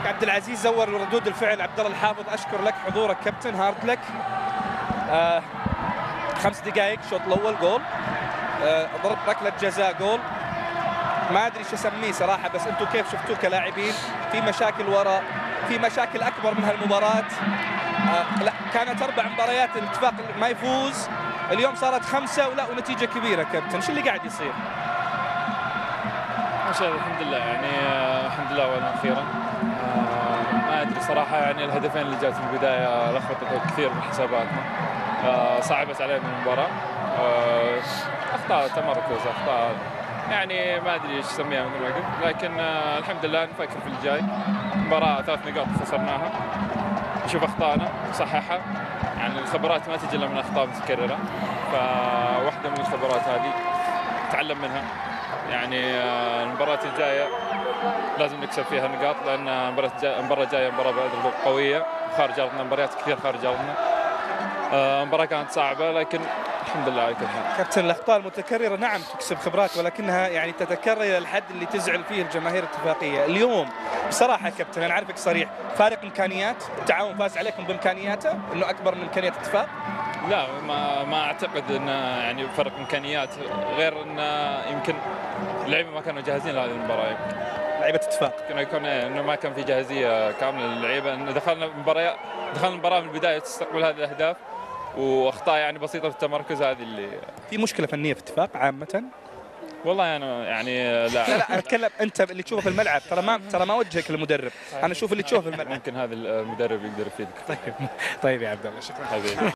عبد العزيز زور ردود الفعل عبد الله الحافظ. اشكر لك حضورك كابتن، هارد لك. 5 دقائق الشوط الاول جول، ضرب ركله جزاء جول. ما ادري شو اسميه صراحه، بس انتم كيف شفتوه كلاعبين؟ في مشاكل وراء، في مشاكل اكبر من هالمباراه. لا كانت 4 مباريات الاتفاق ما يفوز، اليوم صارت 5 ونتيجه كبيره. كابتن شو اللي قاعد يصير؟ ما شاء الله الحمد لله، يعني الحمد لله اولا واخيرا. ما ادري صراحه، يعني الهدفين اللي جات في البدايه لخبطت كثير من حساباتنا، صعبت علينا المباراه. اخطاء تمركز، اخطاء يعني ما ادري ايش اسميها مثل ما قلت، لكن الحمد لله نفكر في الجاي. مباراه 3 نقاط خسرناها، نشوف اخطائنا نصححها. يعني الخبرات ما تجي الا من اخطاء متكرره، فواحده من الخبرات هذه نتعلم منها. يعني المباراه الجايه لازم نكسب فيها نقاط، لان المباراه الجايه مباراه قويه خارج ارضنا، مباريات كثير خارج ارضنا. المباراه كانت صعبه لكن الحمد لله على كل حال. كابتن الاخطاء المتكرره نعم تكسب خبرات، ولكنها يعني تتكرر الى الحد اللي تزعل فيه الجماهير الاتفاقيه. اليوم بصراحه كابتن انا عارفك صريح، فارق امكانيات، التعاون فاز عليكم بامكانياته انه اكبر من امكانيات الاتفاق؟ لا ما اعتقد انه يعني فرق امكانيات، غير انه يمكن اللعيبه ما كانوا جاهزين لهذه المباراه. لعيبه اتفاق كنا يكون انه ما كان في جاهزيه كامله للعيبه، انه دخلنا المباراه من البدايه تستقبل هذه الاهداف، واخطاء يعني بسيطه في التمركز هذه اللي في مشكله فنيه في اتفاق عامه. والله انا يعني لا اتكلم انت اللي تشوفه في الملعب، ترى ما وجهك للمدرب، انا اشوف اللي تشوفه في الملعب. ممكن هذا المدرب يقدر يفيدك. طيب يا عبد الله، شكرا حبيبي.